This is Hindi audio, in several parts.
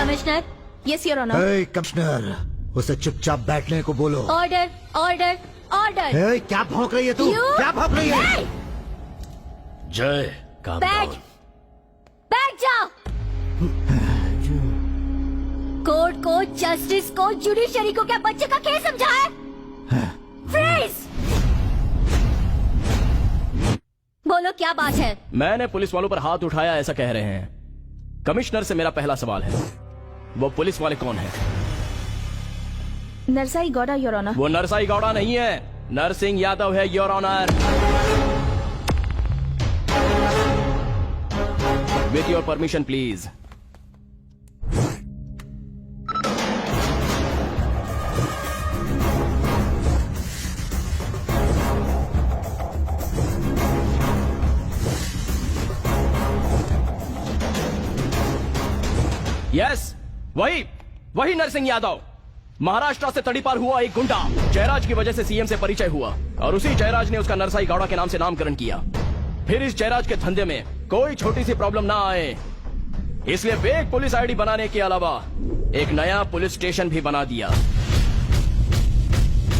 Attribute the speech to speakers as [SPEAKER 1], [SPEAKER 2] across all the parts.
[SPEAKER 1] Commissioner. Yes your honour.
[SPEAKER 2] Commissioner, उसे चुपचाप बैठने को बोलो।
[SPEAKER 1] Order order order.
[SPEAKER 2] क्या भौंक रही है तू?
[SPEAKER 1] You-
[SPEAKER 2] क्या भौंक रही है?
[SPEAKER 3] जय, काम
[SPEAKER 1] बैठ
[SPEAKER 3] डाउन।
[SPEAKER 1] बैठ जाओ। कोर्ट को, जस्टिस को, जुडिशरी को क्या बच्चे का खेल समझा है? फ्रीज। बोलो क्या बात है?
[SPEAKER 3] मैंने पुलिस वालों पर हाथ उठाया ऐसा कह रहे हैं। कमिश्नर से मेरा पहला सवाल है, वो पुलिस वाले कौन है?
[SPEAKER 1] Narsai Gowda your honour.
[SPEAKER 3] वो नरसाई गौड़ा नहीं है, नरसिंह यादव है your honour. With your permission please. Yes, वही नरसिंह यादव। महाराष्ट्र से तड़ीपार हुआ एक गुंडा। जयराज की वजह से सीएम से परिचय हुआ और उसी जयराज ने उसका नरसाई गौड़ा के नाम से नामकरण किया। फिर इस जयराज के धंधे में कोई छोटी सी प्रॉब्लम ना आए, इसलिए फेक पुलिस आईडी बनाने के अलावा एक नया पुलिस स्टेशन भी बना दिया।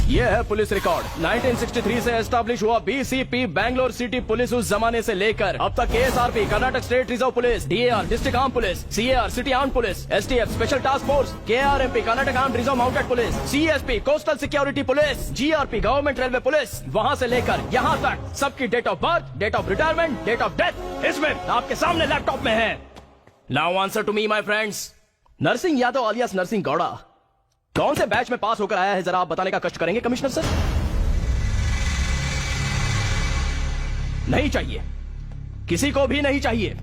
[SPEAKER 3] यह है पुलिस रिकॉर्ड। 1963 से एस्टैब्लिश हुआ बीसीपी बैंगलोर सिटी पुलिस उस जमाने से लेकर अब तक KSRP Karnataka state reserve police, DAR district arm police, CAR city arm police, STF special task force, KRMP Karnataka arm reserve mounted police, CSP coastal security police, GRP government railway police, वहां से लेकर यहाँ तक सबकी date of birth, date of retirement, date of death इसमें आपके सामने लैपटॉप में है। Now answer to me my friends. Narasimha Yadav alias Narasimha Gowda कौन से बैच में पास होकर आया है, जरा आप बताने का कष्ट करेंगे कमिश्नर सर? नहीं चाहिए, किसी को भी नहीं चाहिए।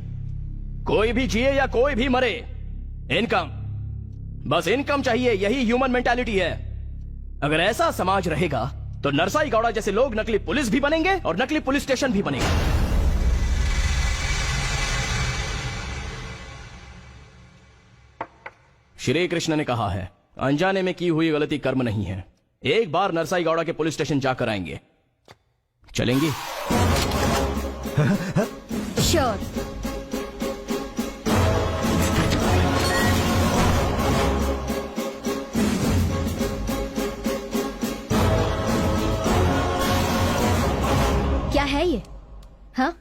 [SPEAKER 3] कोई भी जिए या कोई भी मरे, इनकम, बस इनकम चाहिए। यही ह्यूमन मेंटालिटी है। अगर ऐसा समाज रहेगा तो नरसाई गौड़ा जैसे लोग नकली पुलिस भी बनेंगे और नकली पुलिस स्टेशन भी बनेगा। श्री कृष्ण ने कहा है, अनजाने में की हुई गलती कर्म नहीं है। एक बार नरसाई गौड़ा के पुलिस स्टेशन जाकर आएंगे। चलेंगी?
[SPEAKER 1] श्योर। क्या है ये? हाँ,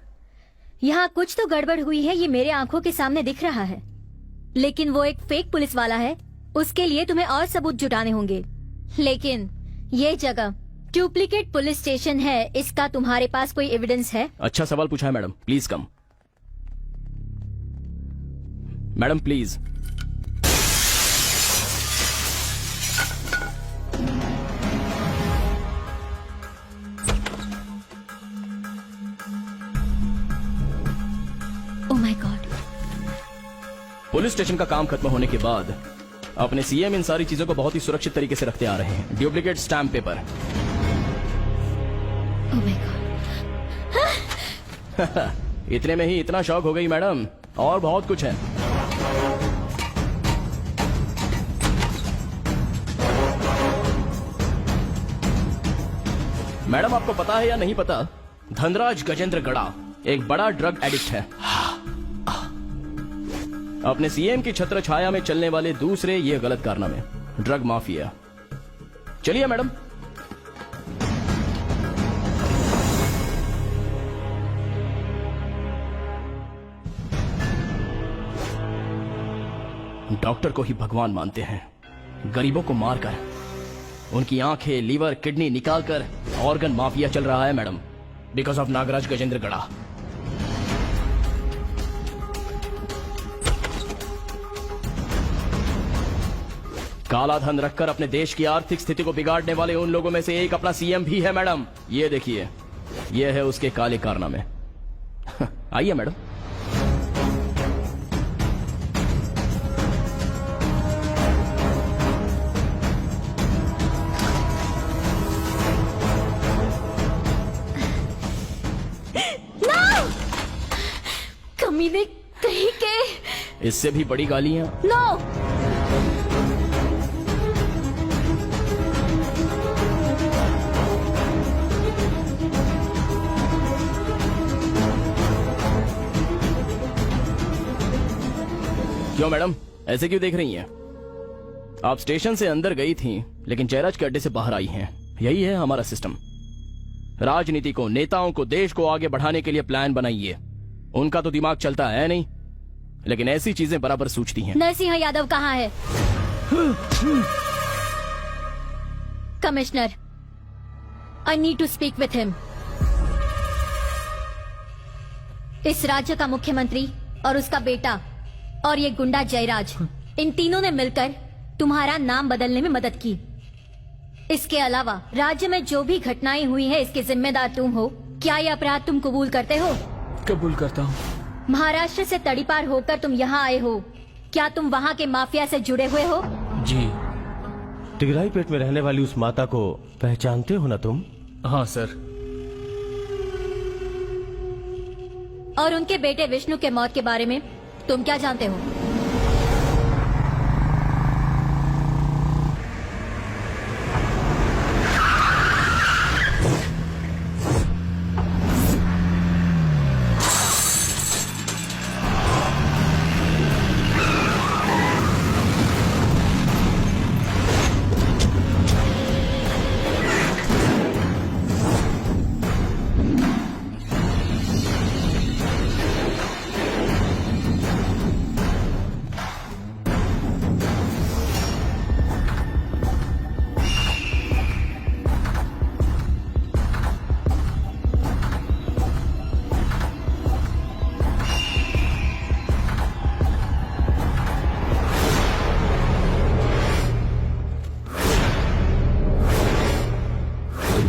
[SPEAKER 1] यहाँ कुछ तो गड़बड़ हुई है, ये मेरे आंखों के सामने दिख रहा है। लेकिन वो एक फेक पुलिस वाला है, उसके लिए तुम्हें और सबूत जुटाने होंगे। लेकिन ये जगह डुप्लीकेट पुलिस स्टेशन है, इसका तुम्हारे पास कोई एविडेंस है?
[SPEAKER 3] अच्छा सवाल पूछा है madam, please come. Madam please.
[SPEAKER 1] Oh my God.
[SPEAKER 3] Police station का काम खत्म होने के बाद अपने सीएम इन सारी चीजों को बहुत ही सुरक्षित तरीके से रखते आ रहे हैं। Duplicate stamp paper.
[SPEAKER 1] Oh my God.
[SPEAKER 3] इतने में ही इतना शौक हो गई मैडम? और बहुत कुछ है। मैडम आपको पता है या नहीं पता, धनराज गजेंद्र गड़ा एक बड़ा ड्रग एडिक्ट है। अपने सीएम की छत्र छाया में चलने वाले दूसरे ये गलत कारनामे, ड्रग माफिया। चलिए मैडम। डॉक्टर को ही भगवान मानते हैं। गरीबों को मारकर उनकी आंखें, लीवर, किडनी निकालकर ऑर्गन माफिया चल रहा है madam, because of Nagraj Gajendra Gada. काला धन रखकर अपने देश की आर्थिक स्थिति को बिगाड़ने वाले उन लोगों में से एक अपना सीएम भी है मैडम। ये देखिए, ये है उसके काले कारनामे। आइए मैडम।
[SPEAKER 1] कमीने कहीं के।
[SPEAKER 3] इससे भी बड़ी गालियां।
[SPEAKER 1] नो। क्यों
[SPEAKER 3] मैडम, ऐसे क्यों देख रही हैं? आप स्टेशन से अंदर गई थी लेकिन जयराज के अड्डे से बाहर आई हैं। यही है हमारा सिस्टम। राजनीति को, नेताओं को, देश को आगे बढ़ाने के लिए प्लान बनाइए। उनका तो दिमाग चलता है नहीं, लेकिन ऐसी चीजें बराबर सूझती हैं।
[SPEAKER 1] नरसिंह यादव कहाँ है? Commissioner, I need to speak with him. इस राज्य का मुख्यमंत्री और उसका बेटा और ये गुंडा जयराज, इन तीनों ने मिलकर तुम्हारा नाम बदलने में मदद की। इसके अलावा राज्य में जो भी घटनाएं हुई है इसके जिम्मेदार तुम हो। क्या ये अपराध तुम कबूल करते हो?
[SPEAKER 3] कबूल करता हूँ।
[SPEAKER 1] महाराष्ट्र से तड़ीपार होकर तुम यहाँ आए हो। क्या तुम वहाँ के माफिया से जुड़े हुए हो?
[SPEAKER 4] जी। टिगराई पेट में रहने वाली उस माता को पहचानते हो ना तुम?
[SPEAKER 3] हाँ सर।
[SPEAKER 1] और उनके बेटे विष्णु के मौत के बारे में तुम क्या जानते हो?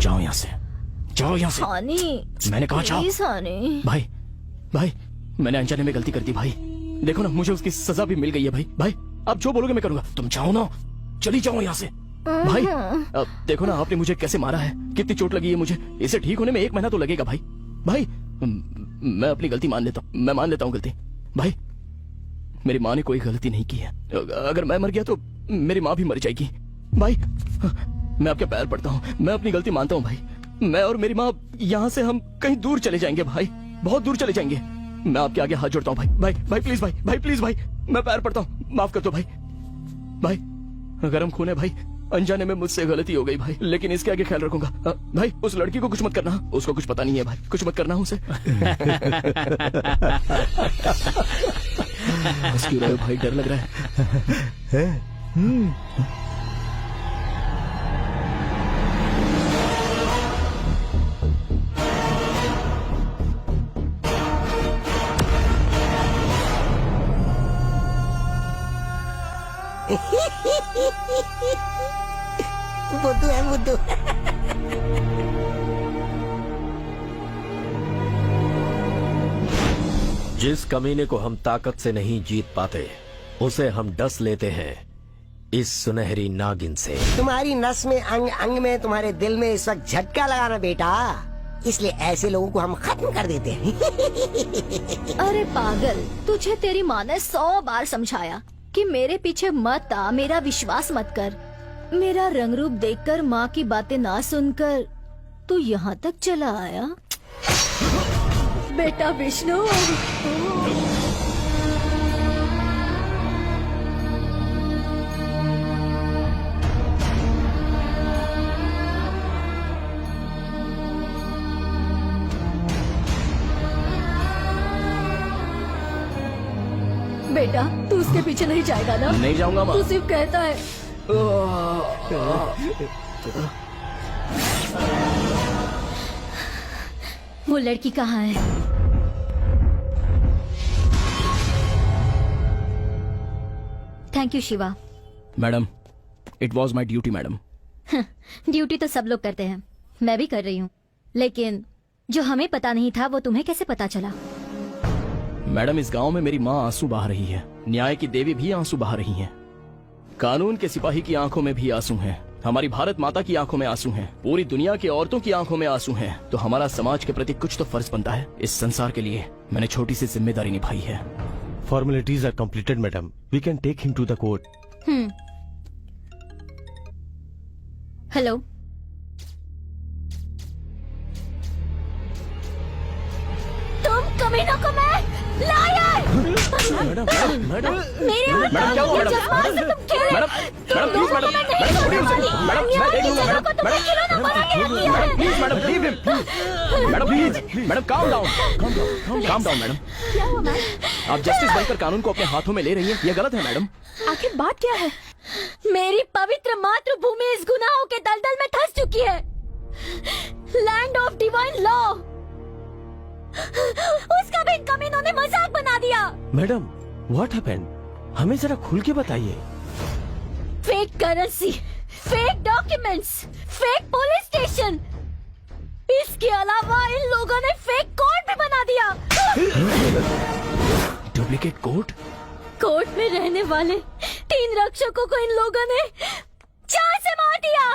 [SPEAKER 3] जाओ यहाँ से, जाओ यहाँ से।
[SPEAKER 1] हनी,
[SPEAKER 3] मैंने कहा जाओ।
[SPEAKER 1] प्लीज हनी।
[SPEAKER 3] भाई भाई, मैंने अनजाने में गलती कर दी भाई। देखो ना, मुझे उसकी सजा भी मिल गई है भाई। भाई आप जो बोलोगे मैं करूंगा। तुम जाओ ना, चली जाओ यहाँ से। भाई अब देखो ना, आपने मुझे कैसे मारा है, कितनी चोट लगी है मुझे। इसे ठीक होने में 1 महीना तो लगेगा भाई। भाई मैं अपनी गलती मान लेता हूँ, मैं मान लेता हूँ गलती। भाई मेरी माँ ने कोई गलती नहीं की है। अगर मैं मर गया तो मेरी माँ भी मर जाएगी। भाई मैं आपके पैर पड़ता हूँ, मैं अपनी गलती मानता हूँ भाई। मैं और मेरी माँ यहाँ से हम कहीं दूर चले जाएंगे भाई, बहुत दूर चले जाएंगे। मैं आपके आगे हाथ जोड़ता हूँ भाई। भाई भाई प्लीज, भाई भाई प्लीज, भाई मैं पैर पड़ता हूँ, माफ कर दो भाई। भाई गरम खून है भाई, अनजाने में मुझसे गलती हो गई भाई, लेकिन इसके आगे ख्याल रखूंगा। भाई उस लड़की को कुछ मत करना, उसको कुछ पता नहीं है भाई, कुछ मत करना उसे। हंस क्यों रहे हो भाई, डर लग रहा है?
[SPEAKER 5] बुद्धू है बुद्धू।
[SPEAKER 6] जिस कमीने को हम ताकत से नहीं जीत पाते उसे हम डस लेते हैं इस सुनहरी नागिन से।
[SPEAKER 5] तुम्हारी नस में, अंग अंग में, तुम्हारे दिल में इस वक्त झटका लगाना बेटा, इसलिए ऐसे लोगों को हम खत्म कर देते हैं।
[SPEAKER 1] अरे पागल, तुझे तेरी माँ ने 100 बार समझाया कि मेरे पीछे मत आ, मेरा विश्वास मत कर। मेरा रंग रूप देखकर, माँ की बातें ना सुनकर तू यहाँ तक चला आया। बेटा विष्णु, बेटा तू उसके पीछे नहीं जाएगा ना?
[SPEAKER 3] नहीं जाऊंगा माँ।
[SPEAKER 1] तू सिर्फ कहता है। वो लड़की कहाँ है? Thank you Shiva.
[SPEAKER 3] Madam, it was my duty madam.
[SPEAKER 1] Duty तो सब लोग करते हैं, मैं भी कर रही हूँ, लेकिन जो हमें पता नहीं था वो तुम्हें कैसे पता चला?
[SPEAKER 3] मैडम इस गांव में मेरी माँ आंसू बहा रही है, न्याय की देवी भी आंसू बहा रही हैं, कानून के सिपाही की आंखों में भी आंसू हैं, हमारी भारत माता की आंखों में आंसू हैं, पूरी दुनिया की औरतों की आंखों में आंसू हैं। तो हमारा समाज के प्रति कुछ तो फर्ज बनता है। इस संसार के लिए मैंने छोटी सी जिम्मेदारी निभाई है।
[SPEAKER 4] Formalities are completed madam, we can take him to the court.
[SPEAKER 1] Hello, तुम कमीनों को मैं लायर!
[SPEAKER 3] मैडम मैडम
[SPEAKER 1] मेरे हाथ
[SPEAKER 3] मैडम, क्या हुआ,
[SPEAKER 1] ये
[SPEAKER 3] मैडम?
[SPEAKER 1] जज्बात से तुम खेले।
[SPEAKER 3] मैडम,
[SPEAKER 1] तुम
[SPEAKER 3] मैडम,
[SPEAKER 1] लोगों
[SPEAKER 3] प्लीज,
[SPEAKER 1] को
[SPEAKER 3] मैडम,
[SPEAKER 1] मैं नहीं
[SPEAKER 3] मैडम,
[SPEAKER 1] छोड़ने
[SPEAKER 3] प्लीज,
[SPEAKER 1] वाली।
[SPEAKER 3] मैडम,
[SPEAKER 1] यहाँ
[SPEAKER 3] मैं
[SPEAKER 1] के
[SPEAKER 3] देख लूंगा,
[SPEAKER 1] चीजों को तुमने खिलौना बना के रख दिया है।
[SPEAKER 3] Please madam, leave him. Madam please, madam calm down, calm down madam.
[SPEAKER 1] क्या हुआ मैम?
[SPEAKER 3] आप जस्टिस बनकर कानून को अपने हाथों में ले रही हैं, ये गलत है मैडम।
[SPEAKER 1] आखिर बात क्या है? मेरी पवित्र मातृभूमि इस गुनाहों के दलदल में धंस चुकी है। लैंड ऑफ डिवाइन लॉ, उसका भी इन कमीनों ने मजाक बना दिया।
[SPEAKER 4] मैडम व्हाट हैपेंड, हमें जरा खुल के बताइए।
[SPEAKER 1] Fake currency, fake documents, fake police station, इसके अलावा इन लोगों ने फेक कोर्ट भी बना दिया।
[SPEAKER 3] Duplicate court?
[SPEAKER 1] कोर्ट में रहने वाले 3 रक्षकों को इन लोगों ने चार से मार दिया।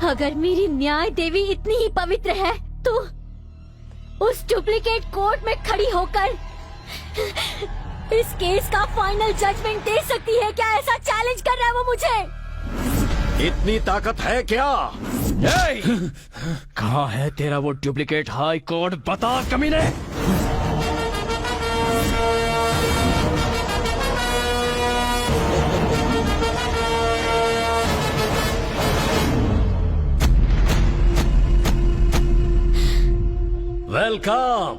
[SPEAKER 1] अगर मेरी न्याय देवी इतनी ही पवित्र है तो उस डुप्लीकेट कोर्ट में खड़ी होकर इस केस का फाइनल जजमेंट दे सकती है क्या? ऐसा चैलेंज कर रहा है वो मुझे।
[SPEAKER 6] इतनी ताकत है क्या?
[SPEAKER 3] कहाँ है तेरा वो डुप्लीकेट हाई कोर्ट, बता कमीने।
[SPEAKER 6] वेलकम।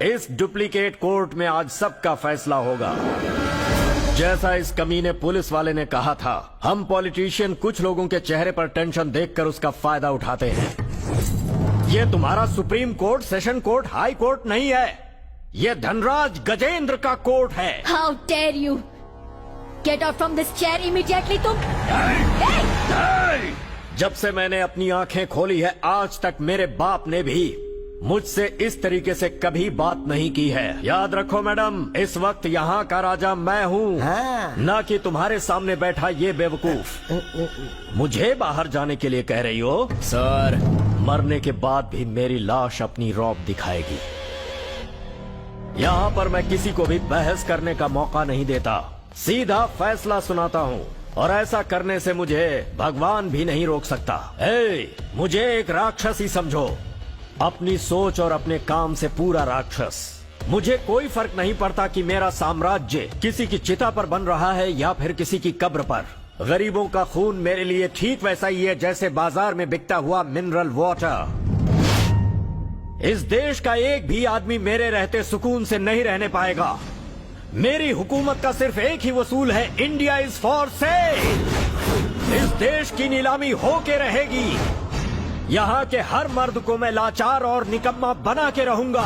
[SPEAKER 6] इस डुप्लीकेट कोर्ट में आज सबका फैसला होगा। जैसा इस कमीने पुलिस वाले ने कहा था, हम पॉलिटिशियन कुछ लोगों के चेहरे पर टेंशन देखकर उसका फायदा उठाते हैं। ये तुम्हारा supreme court, session court, high court नहीं है, ये धनराज गजेंद्र का कोर्ट है।
[SPEAKER 1] How dare you, get out from this chair immediately तुम।
[SPEAKER 6] जब से मैंने अपनी आंखें खोली है आज तक मेरे बाप ने भी मुझसे इस तरीके से कभी बात नहीं की है। याद रखो मैडम, इस वक्त यहाँ का राजा मैं हूँ,
[SPEAKER 5] हाँ।
[SPEAKER 6] न कि तुम्हारे सामने बैठा ये बेवकूफ। मुझे बाहर जाने के लिए कह रही हो?
[SPEAKER 3] सर,
[SPEAKER 6] मरने के बाद भी मेरी लाश अपनी रौब दिखाएगी। यहाँ पर मैं किसी को भी बहस करने का मौका नहीं देता, सीधा फैसला सुनाता हूँ, और ऐसा करने से मुझे भगवान भी नहीं रोक सकता। मुझे एक राक्षस ही समझो, अपनी सोच और अपने काम से पूरा राक्षस। मुझे कोई फर्क नहीं पड़ता कि मेरा साम्राज्य किसी की चिता पर बन रहा है या फिर किसी की कब्र पर। गरीबों का खून मेरे लिए ठीक वैसा ही है जैसे बाजार में बिकता हुआ मिनरल वाटर। इस देश का एक भी आदमी मेरे रहते सुकून से नहीं रहने पाएगा। मेरी हुकूमत का सिर्फ एक ही वसूल है, इंडिया इज फॉर सेल। इस देश की नीलामी होके रहेगी। यहाँ के हर मर्द को मैं लाचार और निकम्मा बना के रहूंगा,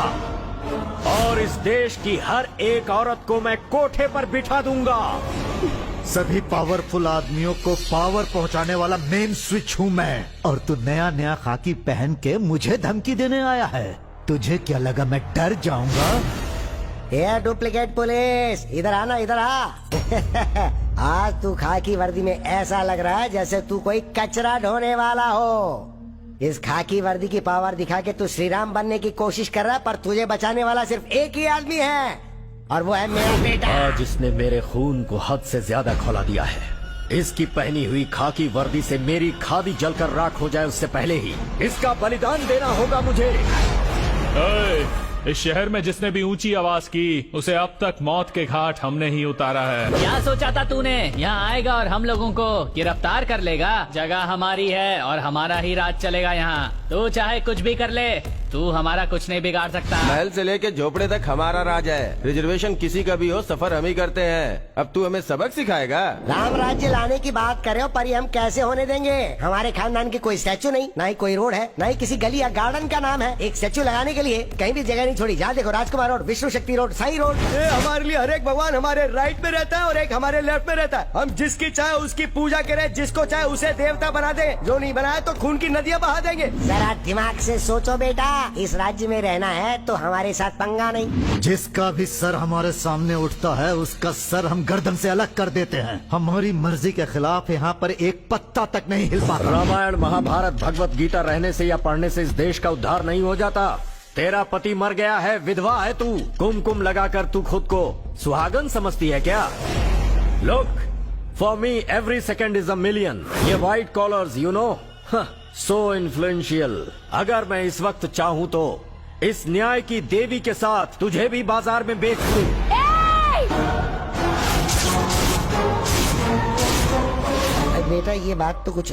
[SPEAKER 6] और इस देश की हर एक औरत को मैं कोठे पर बिठा दूंगा।
[SPEAKER 2] सभी पावरफुल आदमियों को पावर पहुंचाने वाला मेन स्विच हूँ मैं, और तू नया नया खाकी पहन के मुझे धमकी देने आया है। तुझे क्या लगा मैं डर जाऊंगा?
[SPEAKER 5] ये डुप्लीकेट पुलिस, इधर आना, इधर आ। आज तू खाकी वर्दी में ऐसा लग रहा है जैसे तू कोई कचरा ढोने वाला हो। इस खाकी वर्दी की पावर दिखा के तू श्री राम बनने की कोशिश कर रहा है, पर तुझे बचाने वाला सिर्फ एक ही आदमी है, और वो है मेरा बेटा।
[SPEAKER 6] आज इसने मेरे खून को हद से ज्यादा खौला दिया है। इसकी पहनी हुई खाकी वर्दी से मेरी खादी जलकर राख हो जाए उससे पहले ही इसका बलिदान देना होगा मुझे।
[SPEAKER 7] इस शहर में जिसने भी ऊंची आवाज की उसे अब तक मौत के घाट हमने ही उतारा है।
[SPEAKER 8] क्या सोचा था तूने? यहाँ आएगा और हम लोगों को गिरफ्तार कर लेगा? जगह हमारी है और हमारा ही राज चलेगा यहाँ। तू चाहे कुछ भी कर ले, तू हमारा कुछ नहीं बिगाड़ सकता।
[SPEAKER 9] महल से लेके झोपड़े तक हमारा राज है। रिजर्वेशन किसी का भी हो, सफर हम ही करते हैं। अब तू हमें सबक सिखाएगा?
[SPEAKER 5] राम राज्य लाने की बात कर रहे हो, पर ये हम कैसे होने देंगे? हमारे खानदान की कोई स्टैचू नहीं, ना ही कोई रोड है, ना ही किसी गली या गार्डन का नाम है। एक स्टैचू लगाने के लिए कहीं भी जगह नहीं छोड़ी। जहाँ देखो राजकुमार रोड, विष्णु शक्ति रोड, साई रोड।
[SPEAKER 9] हमारे लिए हर एक भगवान हमारे राइट में रहता है और एक हमारे लेफ्ट में रहता है। हम जिसकी चाहे उसकी पूजा करें, जिसको चाहे उसे देवता बना दे। जो नहीं बनाया तो खून की नदियाँ बहा देंगे।
[SPEAKER 5] जरा दिमाग से सोचो बेटा, इस राज्य में रहना है तो हमारे साथ पंगा नहीं।
[SPEAKER 2] जिसका भी सर हमारे सामने उठता है उसका सर हम गर्दन से अलग कर देते हैं। हमारी मर्जी के खिलाफ यहाँ पर एक पत्ता तक नहीं हिल पाता।
[SPEAKER 6] रामायण, महाभारत, भगवत गीता रहने से या पढ़ने से इस देश का उद्धार नहीं हो जाता। तेरा पति मर गया है, विधवा है तू, कुमकुम लगाकर तू खुद को सुहागन समझती है क्या? Look, for me every second is a million. ये white collars, you know, so influential. अगर मैं इस वक्त चाहूँ तो इस न्याय की देवी के साथ तुझे भी बाजार में बेच दूं।
[SPEAKER 5] बेटा ये बात तो कुछ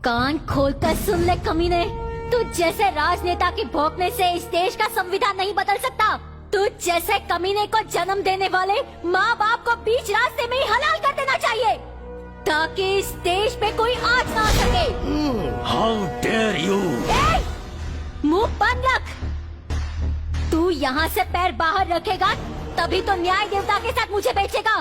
[SPEAKER 1] कान खोलकर सुन ले कमीने, तू जैसे राजनेता के भौंकने से इस देश का संविधान नहीं बदल सकता। तू जैसे कमीने को जन्म देने वाले माँ बाप को बीच रास्ते में ही हलाल कर देना चाहिए, ताकि इस देश पे कोई आँच ना आ सके।
[SPEAKER 6] How dare you!
[SPEAKER 1] मुंह बंद रख। तू यहाँ से पैर बाहर रखेगा तभी तो न्याय देवता के साथ मुझे बेचेगा।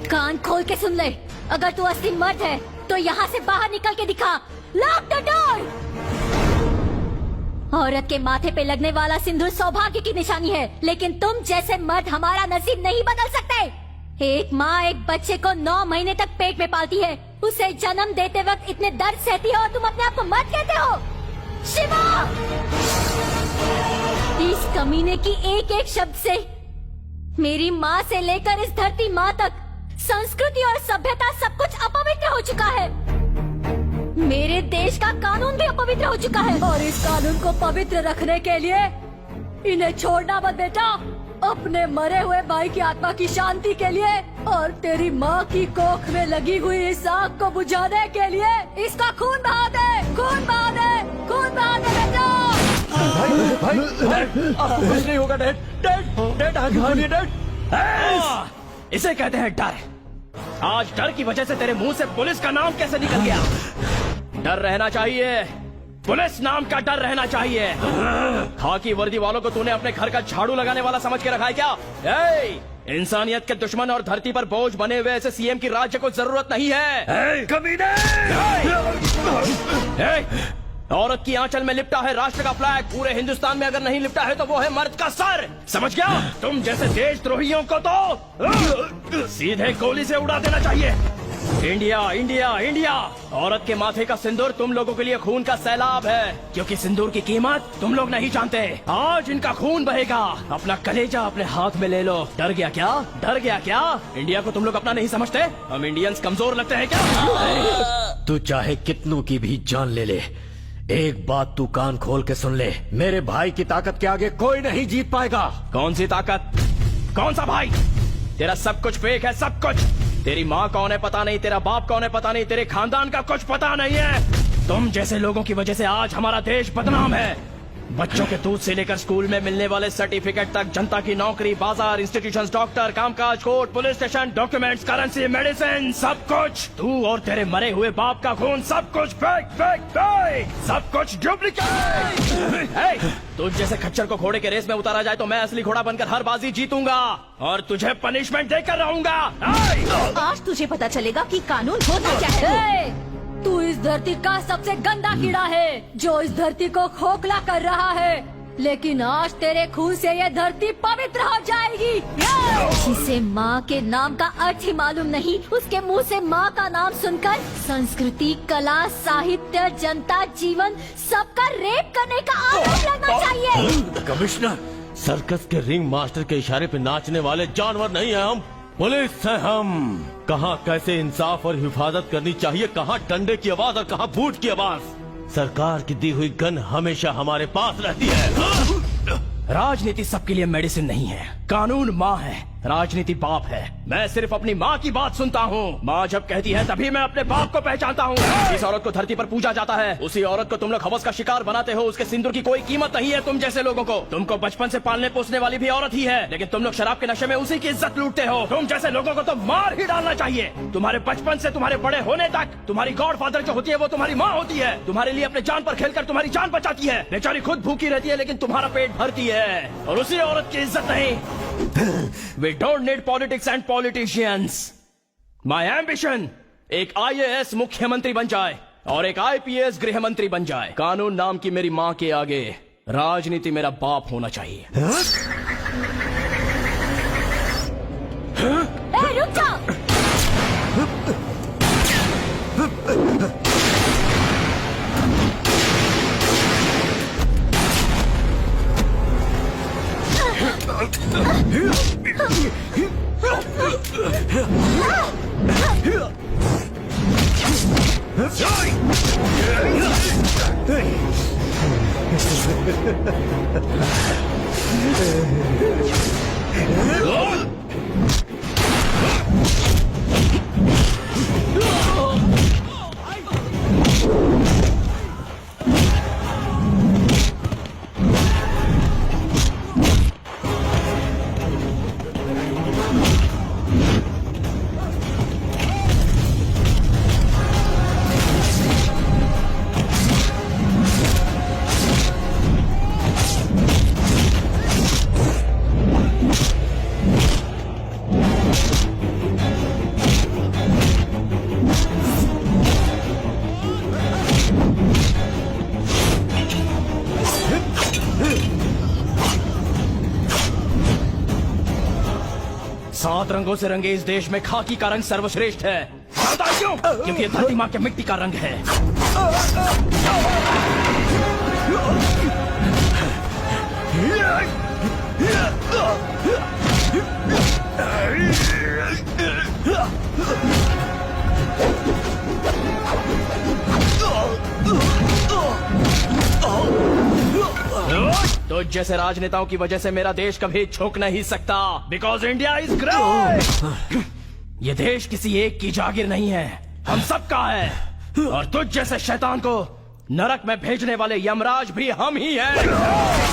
[SPEAKER 1] कान खोल के सुन ले, अगर तू असली मर्द है तो यहाँ से बाहर निकल के दिखा। Lock the door. औरत के माथे पे लगने वाला सिंदूर सौभाग्य की निशानी है, लेकिन तुम जैसे मर्द हमारा नसीब नहीं बदल सकते। एक माँ एक बच्चे को 9 महीने तक पेट में पालती है, उसे जन्म देते वक्त इतने दर्द सहती हो और तुम अपने आप को मर्द कहते हो। शिवा, इस कमीने की एक एक शब्द से मेरी माँ से लेकर इस धरती माँ तक संस्कृति और सभ्यता सब कुछ अपवित्र हो चुका है। मेरे देश का कानून भी अपवित्र हो चुका है, और इस कानून को पवित्र रखने के लिए इन्हें छोड़ना मत बेटा। अपने मरे हुए भाई की आत्मा की शांति के लिए और तेरी माँ की कोख में लगी हुई इस आग को बुझाने के लिए इसका खून बहा दे, खून बहा दे, खून बहा दे बेटा।
[SPEAKER 3] आपको कुछ नहीं होगा डैड। डैड आगे बढ़िए डैड। इसे कहते हैं डर। आज डर की वजह से तेरे मुंह से पुलिस का नाम कैसे निकल गया? डर रहना चाहिए, पुलिस नाम का डर रहना चाहिए। खाकी वर्दी वालों को तूने अपने घर का झाड़ू लगाने वाला समझ के रखा है क्या? इंसानियत के दुश्मन और धरती पर बोझ बने हुए ऐसे सीएम की राज्य को जरूरत नहीं है। कमीने! औरत की आंचल में लिपटा है राष्ट्र का फ्लैग। पूरे हिंदुस्तान में अगर नहीं लिपटा है तो वो है मर्द का सर। समझ गया? तुम जैसे देशद्रोहियों को तो सीधे गोली से उड़ा देना चाहिए। India India India. औरत के माथे का सिंदूर तुम लोगों के लिए खून का सैलाब है, क्योंकि सिंदूर की कीमत तुम लोग नहीं जानते। आज इनका खून बहेगा। अपना कलेजा अपने हाथ में ले लो। डर गया क्या? डर गया क्या? इंडिया को तुम लोग अपना नहीं समझते? हम इंडियंस कमजोर लगते हैं क्या?
[SPEAKER 6] तू चाहे कितनों की भी जान ले ले, एक बात तू कान खोल के सुन ले, मेरे भाई की ताकत के आगे कोई नहीं जीत पाएगा।
[SPEAKER 3] कौन सी ताकत? कौन सा भाई? तेरा सब कुछ फेक है, सब कुछ। तेरी माँ कौन है पता नहीं, तेरा बाप कौन है पता नहीं, तेरे खानदान का कुछ पता नहीं है। तुम जैसे लोगों की वजह से आज हमारा देश बदनाम है। बच्चों के दूध से लेकर स्कूल में मिलने वाले सर्टिफिकेट तक, जनता की नौकरी, बाजार, इंस्टीट्यूशंस, डॉक्टर, कामकाज, court, police station, documents, currency, medicine, सब कुछ तू और तेरे मरे हुए बाप का खून, सब कुछ फेक फेक फेक, सब कुछ डुप्लीकेट। तुझ जैसे खच्चर को घोड़े के रेस में उतारा जाए तो मैं असली घोड़ा बनकर हर बाजी जीतूंगा और तुझे पनिशमेंट देकर रहूंगा।
[SPEAKER 1] आज तुझे पता चलेगा कि कानून होता क्या है। तू इस धरती का सबसे गंदा कीड़ा है जो इस धरती को खोखला कर रहा है, लेकिन आज तेरे खून से ये धरती पवित्र हो जाएगी। जिसे माँ के नाम का अर्थ ही मालूम नहीं, उसके मुंह से माँ का नाम सुनकर संस्कृति, कला, साहित्य, जनता, जीवन सबका रेप करने का आरोप लगना चाहिए।
[SPEAKER 4] कमिश्नर, सर्कस के रिंग मास्टर के इशारे पे नाचने वाले जानवर नहीं है हम, पुलिस है हम। कहाँ कैसे इंसाफ और हिफाजत करनी चाहिए, कहाँ डंडे की आवाज और कहाँ बूट की आवाज। सरकार की दी हुई गन हमेशा हमारे पास रहती है।
[SPEAKER 3] राजनीति सबके लिए मेडिसिन नहीं है। कानून माँ है, राजनीति बाप है। मैं सिर्फ अपनी माँ की बात सुनता हूँ। माँ जब कहती है तभी मैं अपने बाप को पहचानता हूँ। जिस औरत को धरती पर पूजा जाता है उसी औरत को तुम लोग हवस का शिकार बनाते हो। उसके सिंदूर की कोई कीमत नहीं है तुम जैसे लोगों को। तुमको बचपन से पालने पोसने वाली भी औरत ही है, लेकिन तुम लोग शराब के नशे में उसी की इज्जत लूटते हो। तुम जैसे लोगों को तो मार ही डालना चाहिए। तुम्हारे बचपन से तुम्हारे बड़े होने तक तुम्हारी गॉडफादर जो होती है वो तुम्हारी माँ होती है। तुम्हारे लिए अपने जान पर खेलकर तुम्हारी जान बचाती है। बेचारी खुद भूखी रहती है लेकिन तुम्हारा पेट भरती है, और उसी औरत की इज्जत नहीं। We don't need politics and politicians. My ambition एक IAS मुख्यमंत्री बन जाए और एक IPS गृह मंत्री बन जाए। कानून नाम की मेरी माँ के आगे राजनीति मेरा बाप होना चाहिए।
[SPEAKER 1] रुक जाओ।
[SPEAKER 3] सात रंगों से रंगे इस देश में खाकी का रंग सर्वश्रेष्ठ है। जानता है क्यों? क्योंकि ये धरती माँ के मिट्टी का रंग है। तो जैसे राजनेताओं की वजह से मेरा देश कभी झुक नहीं सकता, बिकॉज इंडिया इज ग्रेट। ये देश किसी एक की जागीर नहीं है, हम सबका है। और तुझ जैसे शैतान को नरक में भेजने वाले यमराज भी हम ही हैं।